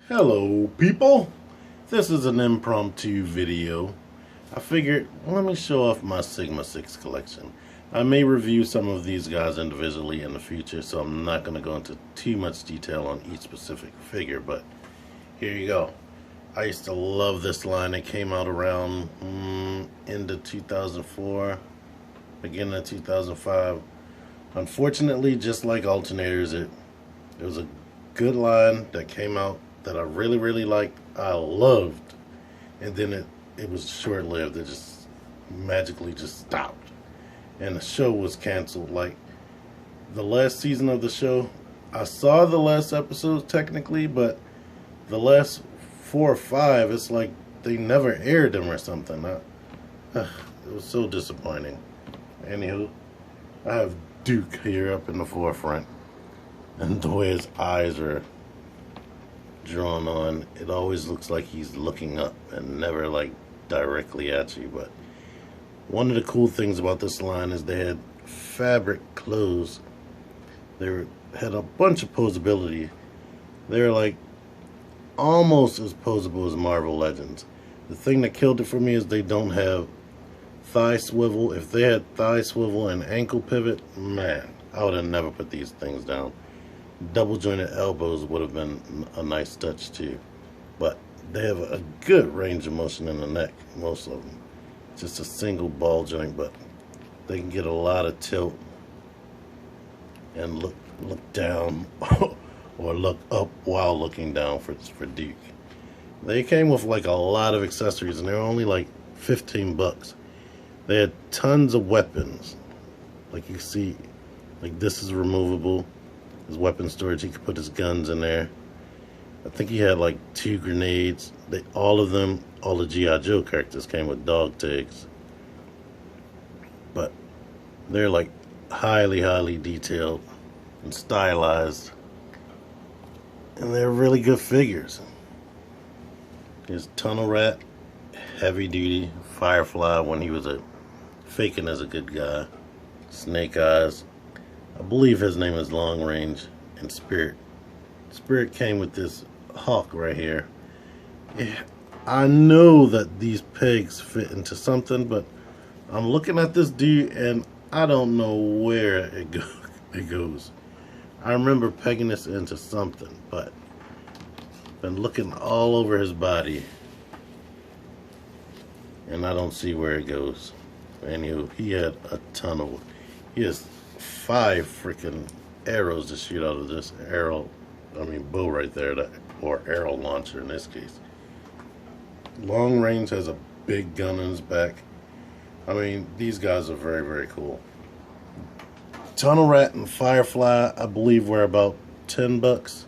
Hello people, this is an impromptu video. I figured, let me show off my Sigma 6 collection. I may review some of these guys individually in the future, so I'm not going to go into too much detail on each specific figure, but here you go. I used to love this line. It came out around end of 2004, beginning of 2005. Unfortunately, just like alternators, it was a good line that came out that I really liked. I loved, and then it was short lived. It just magically just stopped, and the show was canceled. Like the last season of the show, I saw the last episode technically, but the last 4 or 5, it's like they never aired them or something. It was so disappointing. Anywho, I have Duke here up in the forefront, and the way his eyes are drawn on, it always looks like he's looking up and never like directly at you. But one of the cool things about this line is they had fabric clothes. They had a bunch of posability. They're like almost as posable as Marvel Legends. The thing that killed it for me is they don't have thigh swivel. If they had thigh swivel and ankle pivot, man, I would have never put these things down. Double jointed elbows would have been a nice touch too, but they have a good range of motion in the neck, most of them. Just a single ball joint, but they can get a lot of tilt and look down or look up while looking down for Duke. They came with like a lot of accessories, and they're only like 15 bucks. They had tons of weapons. Like you see, like this is removable. His weapon storage, he could put his guns in there. I think he had like 2 grenades. All the G.I.Joe characters came with dog tags. But they're like highly detailed and stylized. And they're really good figures. Here's Tunnel Rat, heavy duty, Firefly when he was faking as a good guy. Snake Eyes. I believe his name is Long Range, and Spirit. Spirit came with this hawk right here. I know that these pegs fit into something, but I'm looking at this dude and I don't know where it goes. I remember pegging this into something, but been looking all over his body and I don't see where it goes. Anywho, he had a ton of. He has 5 freaking arrows to shoot out of this bow right there, or arrow launcher in this case. Long Range has a big gun in his back. I mean, these guys are very cool. Tunnel Rat and Firefly, I believe, were about 10 bucks.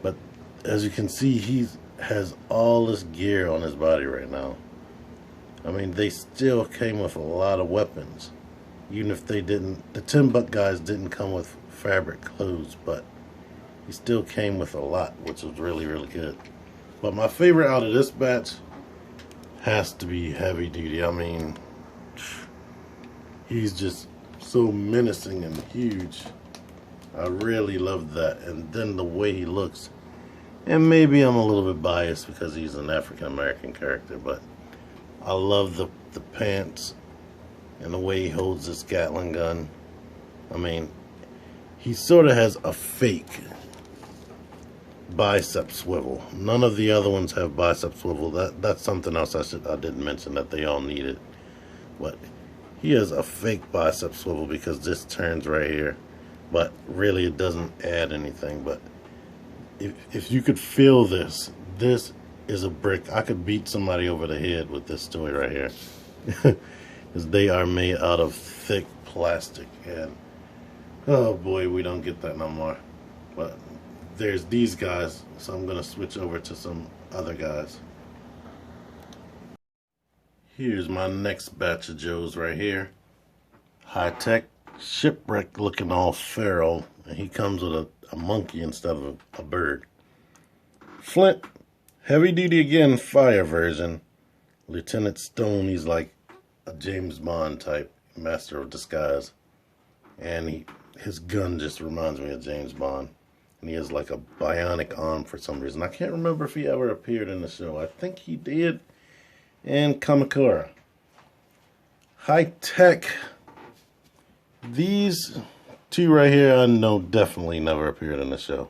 But as you can see, he has all this gear on his body right now. I mean, they still came with a lot of weapons. Even if they didn't, the 10-buck guys didn't come with fabric clothes, but he still came with a lot, which was really good. But my favorite out of this batch has to be Heavy Duty. I mean, he's just so menacing and huge. I really love that. And then the way he looks, and maybe I'm a little bit biased because he's an African American character, but I love the pants and the way he holds his Gatling gun. I mean, he sort of has a fake bicep swivel. None of the other ones have bicep swivel. That's something else I didn't mention that they all needed. But he has a fake bicep swivel because this turns right here. But really it doesn't add anything. But if you could feel this is a brick. I could beat somebody over the head with this toy right here. Because they are made out of thick plastic, and oh boy, we don't get that no more. But there's these guys, so I'm gonna switch over to some other guys. Here's my next batch of Joes right here. High tech, shipwreck looking all feral, and he comes with a monkey instead of a bird. Flint, heavy duty again, fire version. Lieutenant Stone, he's like a James Bond type, master of disguise, and his gun just reminds me of James Bond. And he has like a bionic arm for some reason. I can't remember if he ever appeared in the show. I think he did in Kamakura. High Tech. These two right here, I know definitely never appeared in the show.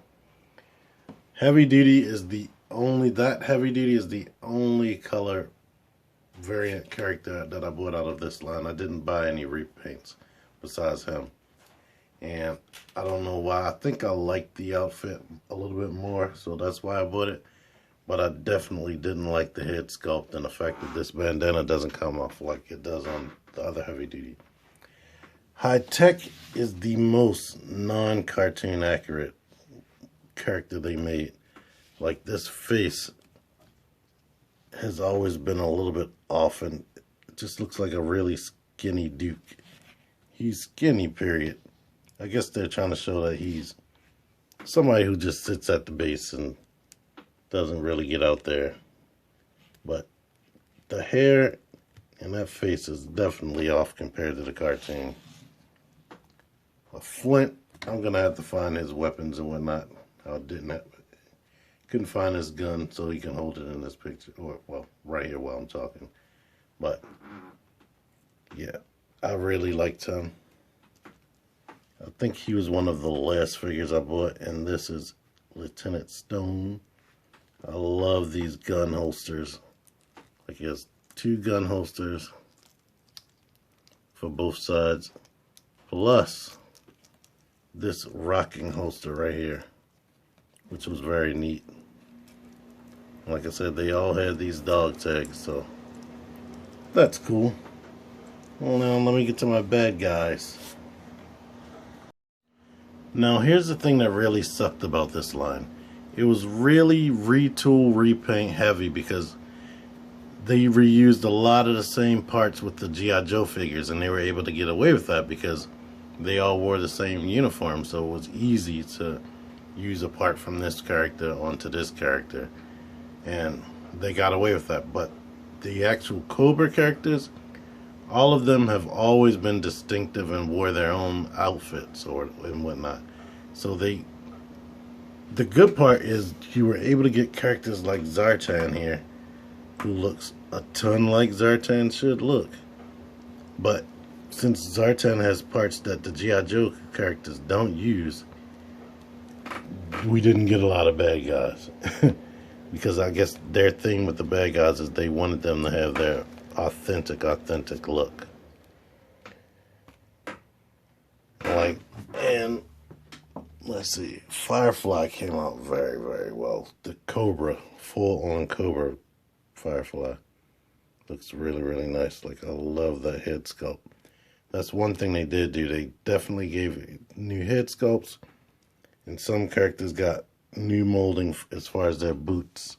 Heavy Duty is the only color variant character that I bought out of this line. I didn't buy any repaints besides him. And I don't know why. I think I liked the outfit a little bit more, so that's why I bought it. But I definitely didn't like the head sculpt and the fact that this bandana doesn't come off like it does on the other Heavy Duty. High Tech is the most non-cartoon accurate character they made. Like, this face has always been a little bit off, and it just looks like a really skinny Duke. He's skinny, period. I guess they're trying to show that he's somebody who just sits at the base and doesn't really get out there. But the hair and that face is definitely off compared to the cartoon. A Flint, I'm going to have to find his weapons and whatnot. I couldn't find his gun so he can hold it in this picture. Or, well, right here while I'm talking. But, yeah, I really liked him. I think he was one of the last figures I bought, and this is Lieutenant Stone. I love these gun holsters. Like, he has 2 gun holsters for both sides, plus this rocking holster right here, which was very neat. Like I said, they all had these dog tags, so that's cool. Well, now let me get to my bad guys. Now, here's the thing that really sucked about this line. It was really retool, repaint heavy because they reused a lot of the same parts with the G.I.Joe figures, and they were able to get away with that because they all wore the same uniform, so it was easy to use a part from this character onto this character, and they got away with that. But the actual Cobra characters, all of them have always been distinctive and wore their own outfits and whatnot. So the good part is you were able to get characters like Zartan here, who looks a ton like Zartan should look. But since Zartan has parts that the GIJoe characters don't use, we didn't get a lot of bad guys. Because I guess their thing with the bad guys is they wanted them to have their authentic look. Like, and let's see, Firefly came out very, very well. The Cobra, full-on Cobra Firefly, looks really, really nice. Like, I love that head sculpt. That's one thing they did do. They definitely gave new head sculpts, and some characters got new molding as far as their boots,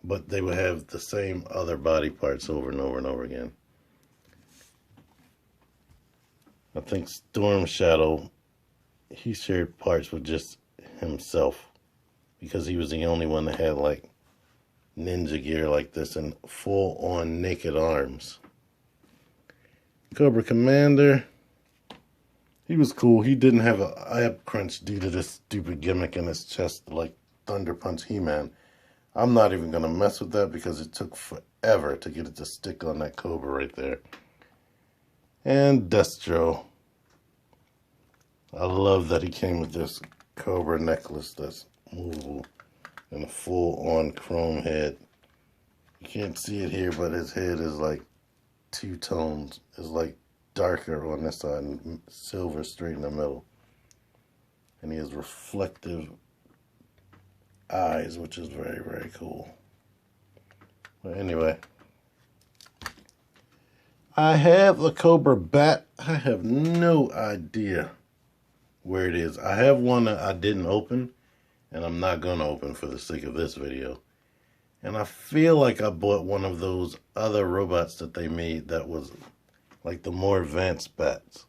but they would have the same other body parts over and over and over again. I think Storm Shadow, he shared parts with just himself because he was the only one that had like ninja gear like this and full-on naked arms. Cobra Commander, he was cool. He didn't have an ab crunch due to this stupid gimmick in his chest like Thunder Punch He-Man. I'm not even going to mess with that because it took forever to get it to stick on that Cobra right there. And Destro. I love that he came with this Cobra necklace that's movable and a full-on chrome head. You can't see it here, but his head is like 2 tones. It's like darker on this side and silver straight in the middle. And he has reflective eyes, which is very, very cool. But anyway, I have a Cobra Bat. I have no idea where it is. I have one that I didn't open, and I'm not going to open for the sake of this video. And I feel like I bought one of those other robots that they made that was like the more advanced bats.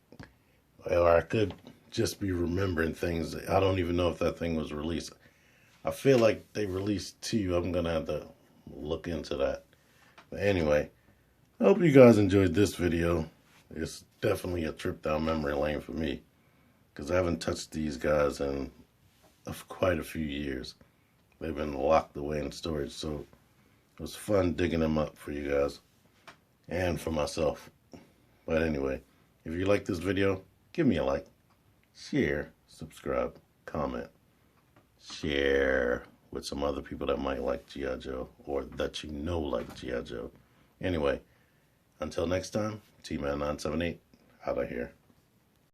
Or I could just be remembering things. I don't even know if that thing was released. I feel like they released 2. I'm going to have to look into that. But anyway, I hope you guys enjoyed this video. It's definitely a trip down memory lane for me, because I haven't touched these guys in of quite a few years. They've been locked away in storage, so it was fun digging them up for you guys and for myself. But anyway, if you like this video, give me a like, share, subscribe, comment, share with some other people that might like G.I. Joe or that you know like G.I. Joe. Anyway, until next time, T-Man978 out of here.